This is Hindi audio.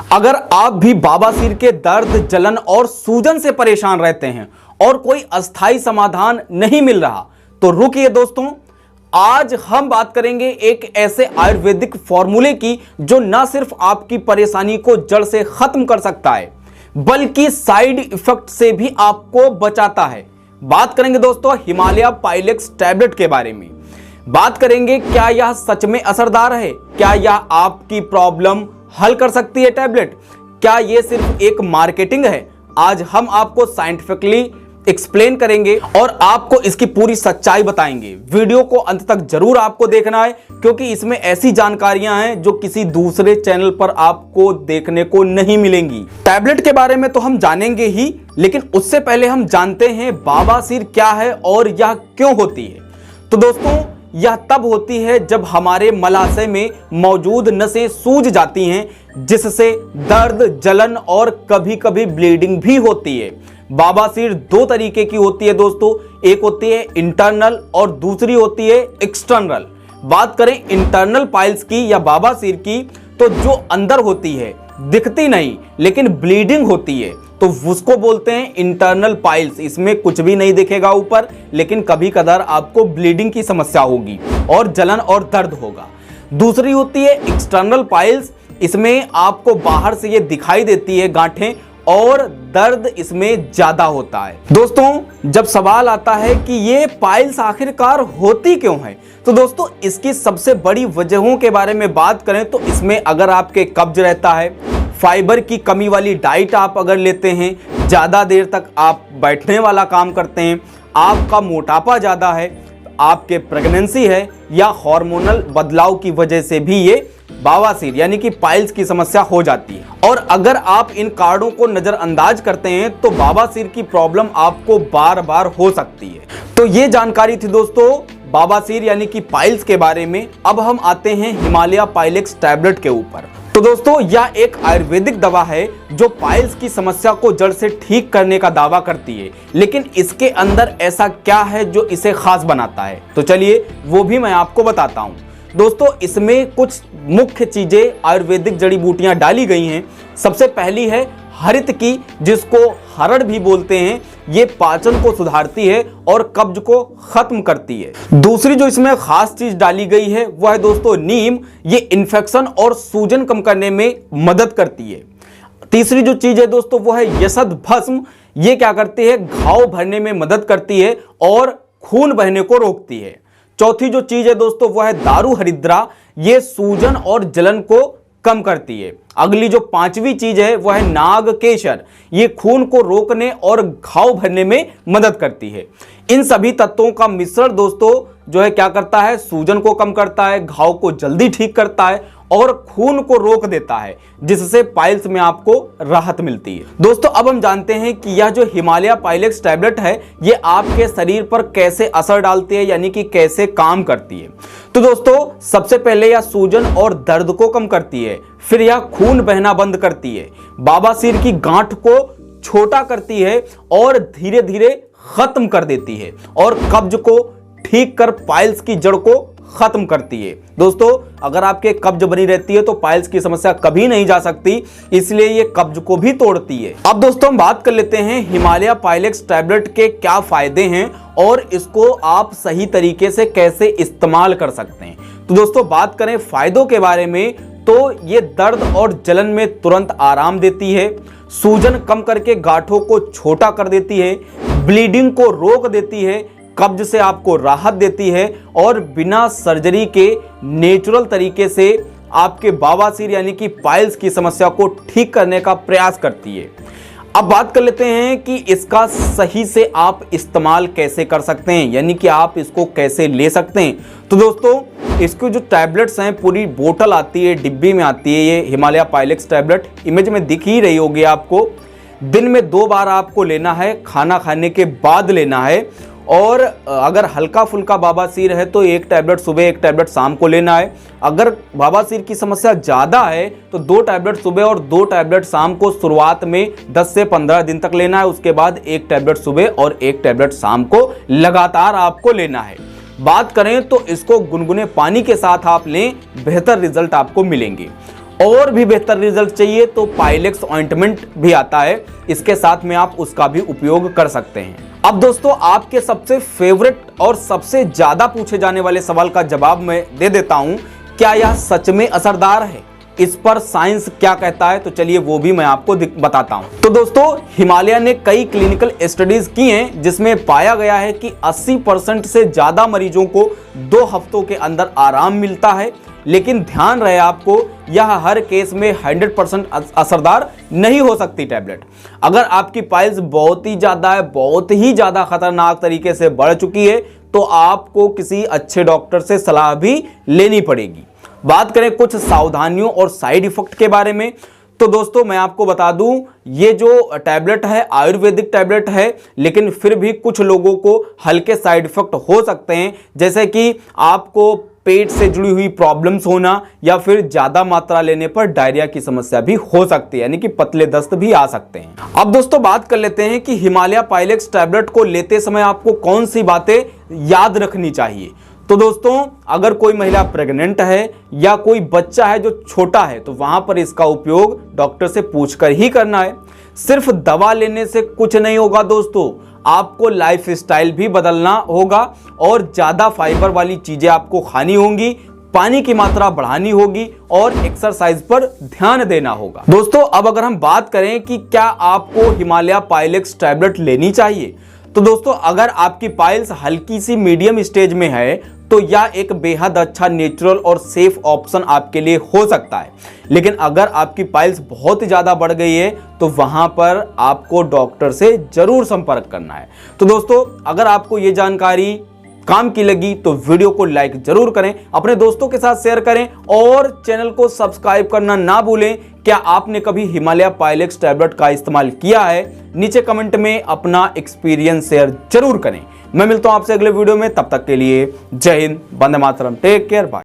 अगर आप भी बवासीर के दर्द, जलन और सूजन से परेशान रहते हैं और कोई अस्थायी समाधान नहीं मिल रहा तो रुकिए दोस्तों, आज हम बात करेंगे एक ऐसे आयुर्वेदिक फॉर्मूले की जो न सिर्फ आपकी परेशानी को जड़ से खत्म कर सकता है बल्कि साइड इफेक्ट से भी आपको बचाता है। बात करेंगे दोस्तों हिमालय पाइलेक्स टैबलेट के बारे में। बात करेंगे क्या यह सच में असरदार है, क्या यह आपकी प्रॉब्लम हल कर सकती है टैबलेट, क्या यह सिर्फ एक मार्केटिंग है। आज हम आपको साइंटिफिकली एक्सप्लेन करेंगे और आपको इसकी पूरी सच्चाई बताएंगे। वीडियो को अंत तक जरूर आपको देखना है क्योंकि इसमें ऐसी जानकारियां हैं जो किसी दूसरे चैनल पर आपको देखने को नहीं मिलेंगी। टैबलेट के बारे में तो हम जानेंगे ही, लेकिन उससे पहले हम जानते हैं बवासीर क्या है और यह क्यों होती है। तो दोस्तों यह तब होती है जब हमारे मलाशय में मौजूद नसें सूज जाती हैं जिससे दर्द, जलन और कभी कभी ब्लीडिंग भी होती है। बवासीर दो तरीके की होती है दोस्तों, एक होती है इंटरनल और दूसरी होती है एक्सटर्नल। बात करें इंटरनल पाइल्स की या बवासीर की तो जो अंदर होती है, दिखती नहीं लेकिन ब्लीडिंग होती है, तो उसको बोलते हैं इंटरनल पाइल्स। इसमें कुछ भी नहीं दिखेगा ऊपर, लेकिन कभी कदार आपको ब्लीडिंग की समस्या होगी और जलन और दर्द होगा। दूसरी होती है एक्सटर्नल पाइल्स, इसमें आपको बाहर से ये दिखाई देती है गांठें और दर्द इसमें ज्यादा होता है। दोस्तों जब सवाल आता है कि ये पाइल्स आखिरकार होती क्यों है, तो दोस्तों इसकी सबसे बड़ी वजहों के बारे में बात करें तो इसमें अगर आपके कब्ज रहता है, फाइबर की कमी वाली डाइट आप अगर लेते हैं, ज़्यादा देर तक आप बैठने वाला काम करते हैं, आपका मोटापा ज़्यादा है, आपके प्रेगनेंसी है या हार्मोनल बदलाव की वजह से भी ये बवासीर यानी कि पाइल्स की समस्या हो जाती है। और अगर आप इन कारणों को नज़रअंदाज करते हैं तो बवासीर की प्रॉब्लम आपको बार बार हो सकती है। तो ये जानकारी थी दोस्तों बवासीर यानी कि पाइल्स के बारे में। अब हम आते हैं हिमालय पाइलेक्स टैबलेट के ऊपर। तो दोस्तों यह एक आयुर्वेदिक दवा है जो पाइल्स की समस्या को जड़ से ठीक करने का दावा करती है, लेकिन इसके अंदर ऐसा क्या है जो इसे खास बनाता है, तो चलिए वो भी मैं आपको बताता हूँ। दोस्तों इसमें कुछ मुख्य चीजें आयुर्वेदिक जड़ी बूटियां डाली गई हैं। सबसे पहली है हरित की, जिसको हरड़ भी बोलते हैं। ये पाचन को सुधारती है और कब्ज को खत्म करती है। दूसरी जो इसमें खास चीज डाली गई है वह है दोस्तों नीम। ये इन्फेक्शन और सूजन कम करने में मदद करती है। तीसरी जो चीज है दोस्तों वो है यशद भस्म। ये क्या करती है, घाव भरने में मदद करती है और खून बहने को रोकती है। चौथी जो चीज है दोस्तों वो है दारू हरिद्रा। ये सूजन और जलन को कम करती है। अगली जो पांचवी चीज है वह है नाग केशर। ये खून को रोकने और घाव भरने में मदद करती है। इन सभी तत्वों का मिश्रण दोस्तों जो है क्या करता है, सूजन को कम करता है, घाव को जल्दी ठीक करता है और खून को रोक देता है, जिससे पाइल्स में आपको राहत मिलती है। दोस्तों अब हम जानते हैं कि यह जो हिमालय पाइलेक्स टैबलेट है ये आपके शरीर पर कैसे असर डालती है, यानी कि कैसे काम करती है। तो दोस्तों सबसे पहले यह सूजन और दर्द को कम करती है, फिर यह खून बहना बंद करती है, बवासीर की गांठ को छोटा करती है और धीरे धीरे खत्म कर देती है और कब्ज को ठीक कर पाइल्स की जड़ को खत्म करती है। दोस्तों अगर आपके कब्ज बनी रहती है तो पाइल्स की समस्या कभी नहीं जा सकती, इसलिए ये कब्ज को भी तोड़ती है। अब दोस्तों हम बात कर लेते हैं हिमालय पाइलेक्स टैबलेट के क्या फायदे हैं और इसको आप सही तरीके से कैसे इस्तेमाल कर सकते हैं। तो दोस्तों बात करें फायदों के बारे में तो ये दर्द और जलन में तुरंत आराम देती है, सूजन कम करके गांठों को छोटा कर देती है, ब्लीडिंग को रोक देती है, कब्ज से आपको राहत देती है और बिना सर्जरी के नेचुरल तरीके से आपके बवासीर यानी कि पाइल्स की समस्या को ठीक करने का प्रयास करती है। अब बात कर लेते हैं कि इसका सही से आप इस्तेमाल कैसे कर सकते हैं, यानी कि आप इसको कैसे ले सकते हैं। तो दोस्तों इसकी जो टैबलेट्स हैं पूरी बोतल आती है, डिब्बी में आती है। ये हिमालय पाइलेक्स टैबलेट इमेज में दिख ही रही होगी आपको। दिन में 2 बार आपको लेना है, खाना खाने के बाद लेना है। और अगर हल्का फुल्का बवासीर है तो 1 टैबलेट सुबह 1 टैबलेट शाम को लेना है। अगर बवासीर की समस्या ज़्यादा है तो 2 टैबलेट सुबह और 2 टैबलेट शाम को शुरुआत में 10 से 15 दिन तक लेना है। उसके बाद 1 टैबलेट सुबह और 1 टैबलेट शाम को लगातार आपको लेना है। बात करें तो इसको गुनगुने पानी के साथ आप लें, बेहतर रिजल्ट आपको मिलेंगे। और भी बेहतर रिजल्ट चाहिए तो पाइलेक्स ऑइंटमेंट भी आता है, इसके साथ में आप उसका भी उपयोग कर सकते हैं। अब दोस्तों आपके सबसे फेवरेट और सबसे ज्यादा पूछे जाने वाले सवाल का जवाब मैं दे देता हूं, क्या यह सच में असरदार है, इस पर साइंस क्या कहता है, तो चलिए वो भी मैं आपको बताता हूं। तो दोस्तों हिमालय ने कई क्लिनिकल स्टडीज की हैं जिसमें पाया गया है कि 80% से ज्यादा मरीजों को 2 हफ्तों के अंदर आराम मिलता है। लेकिन ध्यान रहे आपको, यह हर केस में 100% असरदार नहीं हो सकती टैबलेट। अगर आपकी पाइल्स बहुत ही ज्यादा खतरनाक तरीके से बढ़ चुकी है तो आपको किसी अच्छे डॉक्टर से सलाह भी लेनी पड़ेगी। बात करें कुछ सावधानियों और साइड इफेक्ट के बारे में, तो दोस्तों मैं आपको बता दूं, ये जो टैबलेट है आयुर्वेदिक टैबलेट है, लेकिन फिर भी कुछ लोगों को हल्के साइड इफेक्ट हो सकते हैं, जैसे कि आपको पेट से जुड़ी हुई प्रॉब्लम्स होना या फिर ज्यादा मात्रा लेने पर डायरिया की समस्या भी हो सकती है, यानी कि पतले दस्त भी आ सकते हैं। अब दोस्तों बात कर लेते हैं कि हिमालय पाइलेक्स टैबलेट को लेते समय आपको कौन सी बातें याद रखनी चाहिए। तो दोस्तों अगर कोई महिला प्रेग्नेंट है या कोई बच्चा है जो छोटा है तो वहां पर इसका उपयोग डॉक्टर से पूछकर ही करना है। सिर्फ दवा लेने से कुछ नहीं होगा दोस्तों, आपको लाइफ स्टाइल भी बदलना होगा और ज्यादा फाइबर वाली चीजें आपको खानी होंगी, पानी की मात्रा बढ़ानी होगी और एक्सरसाइज पर ध्यान देना होगा। दोस्तों अब अगर हम बात करें कि क्या आपको हिमालय पाइलेक्स टैबलेट लेनी चाहिए, तो दोस्तों अगर आपकी पाइल्स हल्की सी मीडियम स्टेज में है तो यह एक बेहद अच्छा नेचुरल और सेफ ऑप्शन आपके लिए हो सकता है। लेकिन अगर आपकी पाइल्स बहुत ही ज्यादा बढ़ गई है तो वहां पर आपको डॉक्टर से जरूर संपर्क करना है। तो दोस्तों अगर आपको ये जानकारी काम की लगी तो वीडियो को लाइक जरूर करें, अपने दोस्तों के साथ शेयर करें और चैनल को सब्सक्राइब करना ना भूलें। क्या आपने कभी हिमालय पाइलेक्स टैबलेट का इस्तेमाल किया है? नीचे कमेंट में अपना एक्सपीरियंस शेयर जरूर करें। मैं मिलता हूं आपसे अगले वीडियो में, तब तक के लिए जय Hind, Vande Mataram, take care, bye.